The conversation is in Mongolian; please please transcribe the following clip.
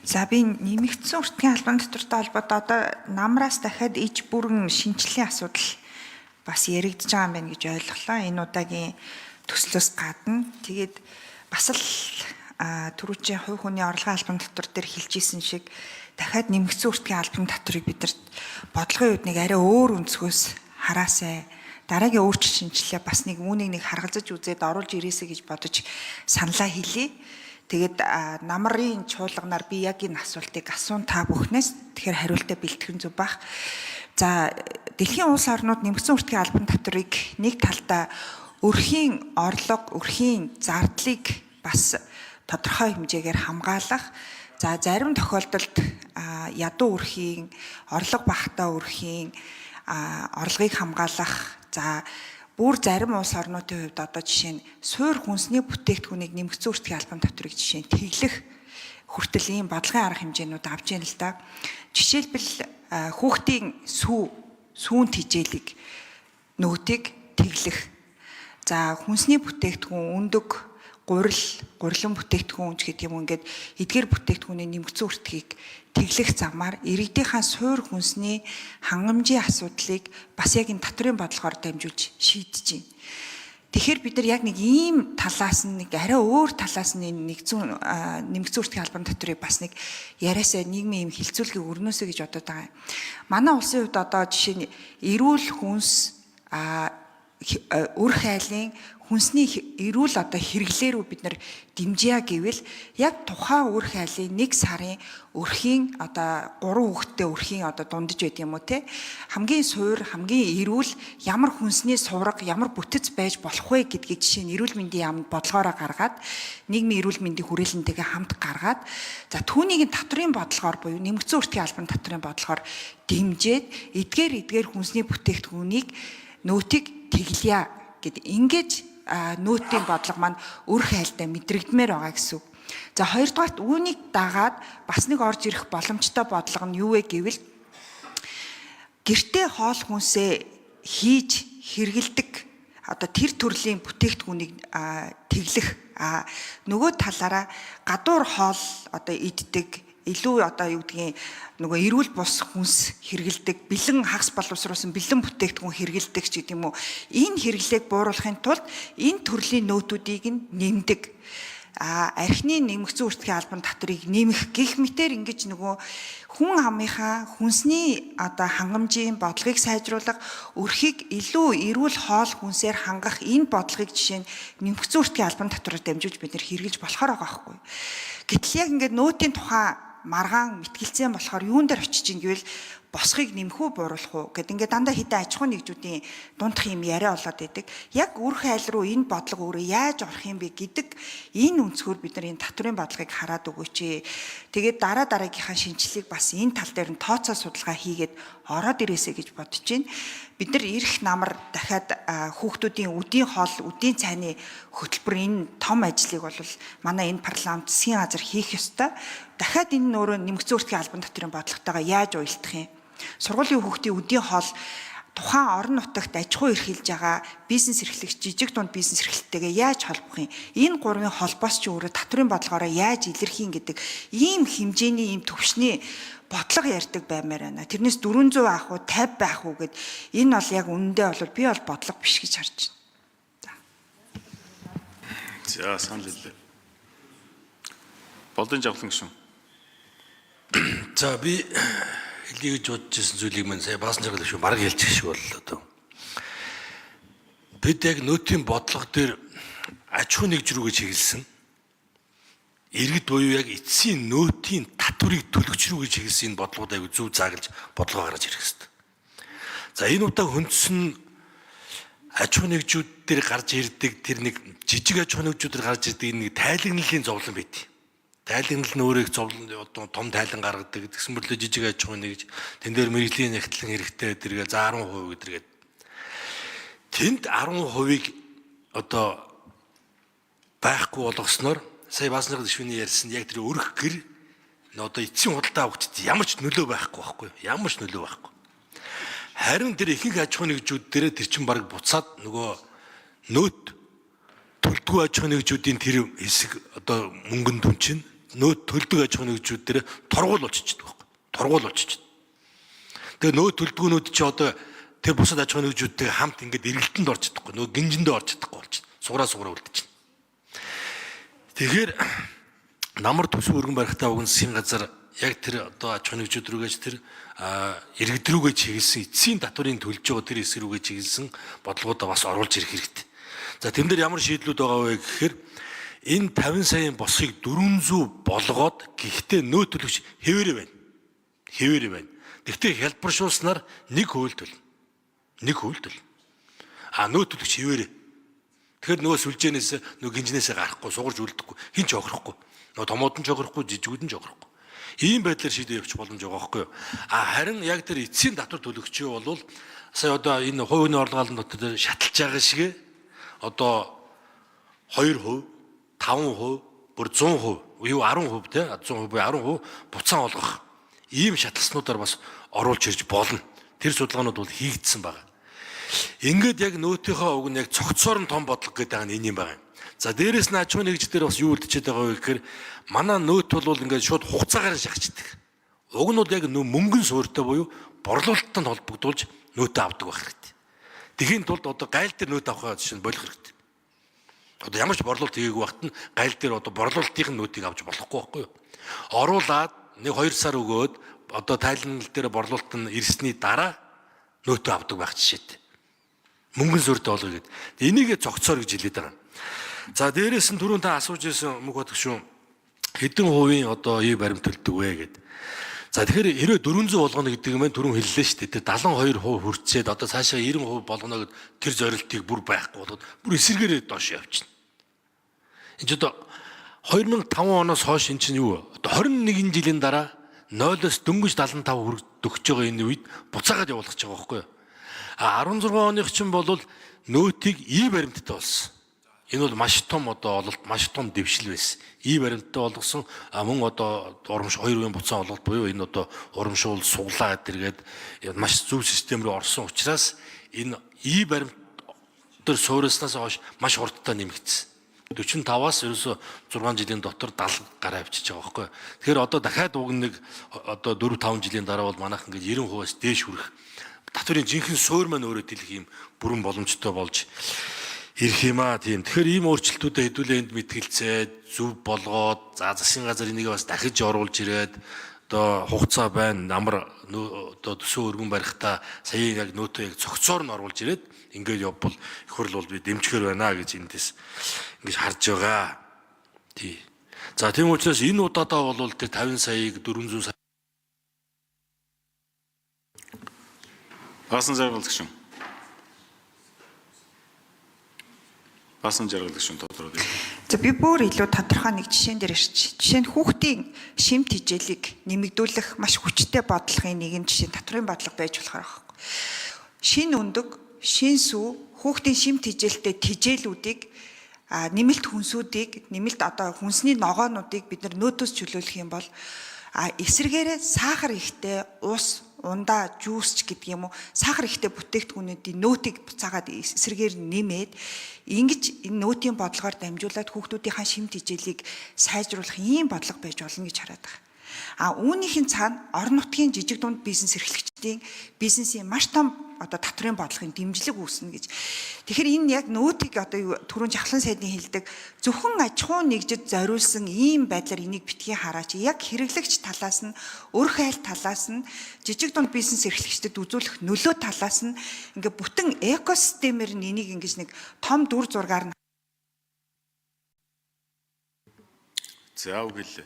За би нэмэгдсэн өртгийн албан татвартай холбоотой одоо намраас дахиад иж бүрэн шинжиллийн асуудал бас яригдж байгаа юм байна гэж ойлголоо. Энэ удаагийн төслөөс гадна тэгээд бас л түрүүчийн хувь хүний орлогын албан татвар дээр хэлжсэн шиг дахиад нэмэгдсэн өртгийн албан татварыг бид нар бодлогын үед нэг арай өөр өнцгөөс хараасай. Дараагийн өөрчлөлт шинжилгээ бас нэг үүнийг нэг харгалзаж үзээд оруулж ирээсэй гэж бодож саналаа хэлье. Тэгээд намрын чуулганаар би яг энэ асуултыг асуун та бүхнээс тэгэхээр хариултаа бэлтгэн зүг бах. За дэлхийн улс орнууд нэмэгдсэн өртгийн албан татварыг нэг талдаа өрхийн орлого, өрхийн зардлыг бас тодорхой хэмжээгээр хамгаалах. За зарим тохиолдолд ядуу өрхийн, орлого багтаа өрхийн орлогыг хамгаалах. За бүр зарим улс орнуудын хувьд одоо жишээ нь суур хүнсний бүтээгдэхүүнийг нэмэгдсэн өртгийн албан татварыг жишээ нь тэглэх хүртэл ийм бодлогын арга хэмжээнүүд авч яана л да. Жишээлбэл хүүхдийн сүүн тижээлэг нөөтийг тэглэх. За хүнсний бүтээгдэхүүн өндөг гурилан бүтээгдэхүүн ч гэдэг юм ингээд эдгээр бүтээгдэхүүний нэмэгдсэн өртгийг тэглэх замаар иргэдийнхаа суур хүнсний хангамжийн асуудлыг бас яг энэ татврын бодлогоор дамжуулж шийдэж байна. Тэгэхээр бид нар яг нэг ийм талаас нь нэг арай өөр талаас нь нэмэгдсэн өртгийн албан татврыг бас нэг яриасаа нийгмийн юм хилцүүлгийг өрнөөсөө гэж бодоод байгаа юм. Манай улсын хувьд одоо жишээ нь эрүүл хүнс үр хайлын хүнсний эрүүл одоо хэрэглээрүү бид нар дэмжиа гэвэл яг тухайн үр хайлын 1 сарын өрхийн одоо 3 хүүхэдтэй өрхийн одоо дундаж байд юм уу те хамгийн суур хамгийн эрүүл ямар хүнсний сувраг ямар бүтэц байж болох вэ гэдгийг жишээ нь эрүүл мэндийн яамд бодлогоороо гаргаад нийгмийн эрүүл мэндийн хүрээлэнтэйгээ хамт гаргаад за түүнийг татврын бодлогоор буюу нэмэгдсэн өртгийн албан татврын бодлогоор дэмжиж эдгээр хүнсний бүтээгдэхүүнийг нөөтийг тэглэе гэд ингэж нөөтийн бодлого маань үр хайлтаа мэдрэгдмээр байгаа гэсэн үг. За хоёрдугаарт үүнийг дагаад бас нэг орж ирэх боломжтой бодлого нь юу вэ гэвэл гэртээ хоол хүнсээ хийж хэрэгэлдэг одоо тэр төрлийн бүтээгдэхүүнийг тэглэх нөгөө талаараа гадуур хоол одоо иддэг илүү одоо юу гэдгийг нөгөө эрүүл бус хүнс хэрэгэлдэг бэлэн хагас боловсруулсан бэлэн бүтээгдэхүүн хэрэгэлдэг ч гэдэг юм уу энэ хэрэглээг бууруулахын тулд энэ төрлийн нөөтүүдийг нэмдэг архины нэмэгдсэн өртгийн албан татварыг нэмэх гэх мэтээр ингэж нөгөө хүн амынхаа хүнсний одоо хангамжийн бодлогыг сайжруулах өрхийг илүү эрүүл хоол хүнсээр хангах энэ бодлогыг жишээ нь нэмэгдсэн өртгийн албан татвараар дамжуулж бид нэр хэрэгжилж болохоор байгаа байхгүй. Гэтэл яг ингээд нөөтийн тухай маргаан мэтгэлцэн болохоор юун дээр очиж ин гэвэл босхийг нэмэх үү бууруулах уу гэд ингээд дандаа хитэ аж ахуйн нэгжүүдийн дундх юм яриа болоод идэг. Яг үр хайл руу энэ бодлого өөрөө яаж орох юм бэ гэдэг энэ өнцгөр бид нар энэ татврын бодлогыг хараад өгөөч. Тэгээд дараагийнхаа шинжилгээг бас энэ тал дээр нь тооцоо судалгаа хийгээд ороод ирээсэй гэж бодож байна. Бид нар ирэх намар дахиад хүүхдүүдийн үдийн хоол, үдийн цайны хөтөлбөр энэ том ажлыг бол манай энэ парламент засгийн газар хийх ёстой. Дахиад энэ нөрөө нэмэгдсэн өртгийн албан татврын бодлоготойгоо яаж уялдах юм? Сургуулийн хүүхдийн үдийн хоол тухайн орон нутагт аж ахуй эрхэлж байгаа бизнес эрхлэгч жижиг дунд бизнес эрхлэлтэйгээ яаж холбох юм? Энэ гурвын холбоос ч өөрөө татврын бодлогоороо яаж илэрхийн гэдэг ийм хэмжээний ийм төвшний бодлого ярьдаг баймаар байна. Тэрнээс 400 авах уу 50 байх уу гэд энэ бол яг үнэндээ бол би бол бодлого биш гэж харж байна. За санал хэлээ. Болдын жавхлан гүшүүн. За би хэлье гэж бодож ирсэн зүйлийг мань сая баасан жаргал шүү бараг хэлчих шиг боллоо дөө. Бид яг нөөтийн бодлого дээр аж ахуй нэгж рүүгээ чиглэсэн. Иргэд буюу яг эцсийн нөөтийн татварыг төлөгч рүү гэж чиглэсэн энэ бодлогод аягүй зөв зааглаж бодлого гаргаж ирэх хэрэгтэй. За энэ удаа хөндсөн аж ахуй нэгжүүд дээр гарч ирдэг тэр нэг жижиг аж ахуй нэгжүүд дээр гарч ирдэг нэг тайлагналын зовлон байт. Тайлагнал нь өөрөө их зовлон том тайлан гаргадаг. Тэгсэн мэтлээ жижиг аж ахуй нэгж тэн дээр мэрэгжлийн нягтлан хэрэгтэй тэргээ за 10% гэдэргээд тэнд 10%-ийг одоо байхгүй болгосноор сая баасны гишүүний ярьсан яг тэр өрх гэр одоо эцсийн худалдаа авагчид ямар ч нөлөө байхгүй. Ямар ч нөлөө байхгүй. Харин тэр ихэнх аж ахуй нэгжүүд дээр тэр чин баг буцаад нөгөө нөөт төлдгөө аж ахуй нэгжүүдийн тэр хэсэг одоо мөнгөнд түн чинь нөөд төлдөг аж ахуйн нэгжүүд дээр торгуул болчиход байгаа байхгүй. Торгуул болчиход. Тэгээ нөөд төлдгүүнүүд чи одоо тэр бусад аж ахуйн нэгжүүдтэй хамт ингээд эргэлтэнд орж чадахгүй. Нөө гинжиндээ орж чадахгүй болж байна. Суграа үлдчихнэ. Тэгэхээр намар төсөв өргөн барихтаа уг нь засгийн газар яг тэр одоо аж ахуйн нэгжүүд рүүгээж тэр иргэд рүүгээ чиглэсэн эцсийн татврын төлж байгаа тэр хэсэг рүүгээ чиглэсэн бодлогуудаа бас оруулж ирэх хэрэгтэй. За тэн дээр ямар шийдлүүд байгаа вэ гэхээр энэ 50 саяын босхийг 400 болгоод гэхдээ нөөц төлөгч хэвээрээ байна. Хэвээрээ байна. Гэхдээ хялбаршуулснаар 1% төлнө. 1% төлнө. Нөөц төлөгч хэвээрээ. Тэгэхээр нөгөө сүлжээнээс нөгөө гинжнээсээ гарахгүй, сугарж үлдэхгүй, хин ч огрохгүй. Нөгөө томууд нь ч огрохгүй, жижигүүд нь ч огрохгүй. Ийм байдлаар шийдэж явчих боломж байгаа байхгүй юу? Харин яг тэр эцсийн татвар төлөгчөө бол сая одоо энэ хувийн орлогын дотор шаталж байгаа шиг одоо 2%, 5%, бүр 100%, юу 10% те 100% буюу 10% буцаан олгох ийм шатлснуудаар бас оруулж ирж болно. Тэр судалгаанууд бол хийгдсэн байна. Ингээд яг нөөтийнхөө уг нь яг цогцоор нь том бодлого гэдэг нь энэ юм байна. За дээрэс нь аж ахуйн нэгж дээр бас юу үлдчихэд байгаа вэ гэхээр манай нөөт бол ингээд шууд хугацаагаар шахчихдаг. Уг нь бол яг мөнгөн суурьтай буюу борлуулалтанд холбогдуулж нөөтөө авдаг байх хэрэгтэй. Тэхийн тулд одоо гайл дээр нөөт авах жишээ нь болох хэрэгтэй. Одоо ямар ч борлуулалт хийгээгүй байхад нь гайл дээр одоо борлуулалтын нөөтийг авч болохгүй байхгүй юу? Оруулаад 1-2 сар өгөөд одоо тайлбар дээр борлуулалт нь ирсний дараа нөөтөө авдаг байх жишээтэй. Мөнгөн суурьтай болгоё гэдэг. Энийг цогцоор гэж хэлээд байгаа. За дээрээс нь түрүүн та асууж ирсэн мөнгө бодох шүү. Хэдэн хувийн одоо ий баримт төлдөг вэ гэдэг. За тэгэхээр 400 болгоно гэдэг юм түрүүн хэллээ шүү дээ. Тэр 72% хүрчээд одоо цаашаа 90% болгоно гэд тэр зорилтыг бүр байхгүй болоод бүр эсэргээрээ доош явчихна. Энд одоо 2005 оноос хойш эн чинь юу? Одоо 21 жилийн дараа 0-оос дөнгөж 75 төгсөж байгаа энэ үед буцаагаад явуулах гэж байгаа байхгүй юу? 16 оных чинь бол нөөтийг ий баримттай болсон. Энэ бол маш том одоо ололт, маш том дэвшил байсан. Ий баримттай болгосон мөн одоо урамшуул 2 үеийн буцаан ололт буюу энэ одоо урамшуул суглаа гэдэргээд маш зөв систем рүү орсон учраас энэ ий баримт дээр суурилснаас хойш маш хурдтай нэмэгдсэн. 45-аас ерөөсө 6 жилийн дотор 70 гараа авчиж байгаа байхгүй. Тэгэхээр одоо дахиад уг нэг одоо 4-5 жилийн дараа бол манайх ингээд 90%-аас дээш хүрэх татврын жинхэнэ суур маань өөрөө дэлэх юм бүрэн боломжтой болж ирэх юм аа тийм. Тэгэхээр ийм өөрчлөлтүүдэд хэдүүлээ энд мэтгэлцээд зөв болгоод засгийн газар энийг бас дахиж оруулж ирээд одоо хугацаа байна намар одоо төсөө өргөн барихтаа сая яг нөөтөө яг цогцоор нь оруулж ирээд ингээд явбал их хурл бол би дэмжихэр байна гэж эндээс ингэж харж байгаа. Тий. За тийм учраас энэ удаадаа бол тэр 50 саяыг 400 сая Баасан жаргалдаг шүү. Баасан жаргалдаг шүү тодорхой. За би бүр илүү тодорхой нэг жишээн дээр ирчих. Жишээ нь хүүхдийн шимт хижээлийг нэмэгдүүлэх маш хүчтэй бодлогын нэгэн жишээ татврын бодлого байж болохоор байна. Шин өндөг, шин сүү, хүүхдийн шимт хижээлтэй тижээлүүдийг нэмэлт хүнсүүдийг, нэмэлт одоо хүнсний ногоонуудыг бид нар нөөтөөс чөлөөлөх юм бол эсрэгээрээ сахар ихтэй ус, ундаа, жуусч гэдэг юм уу, сахар ихтэй бүтээгдэхүүнүүдийн нөөтийг буцаагаад эсрэгээр нэмээд ингэж энэ нөөтийн бодлогоор дамжуулаад хүүхдүүдийнхээ шимт хижээлийг сайжруулах ийм бодлого байж болно гэж хараад байгаа. Үүнийхэн цаана орон нутгийн жижиг дунд бизнес эрхлэгчдийн бизнесийн маш том одоо татврын бодлогын дэмжлэг үүснэ гэж. Тэгэхээр энэ яг нөөтийг одоо түрүүн жахлан сайдын хэлдэг зөвхөн аж ахуйн нэгжид зориулсан ийм байдлаар энийг битгий хараач. Яг хэрэглэгч талаас нь, өр хайл талаас нь, жижиг дунд бизнес эрхлэгчдэд үзүүлэх нөлөө талаас нь ингээ бүтэн экосистемээр нь энийг ингэж нэг том дүр зургаар нь За үг хэлээ.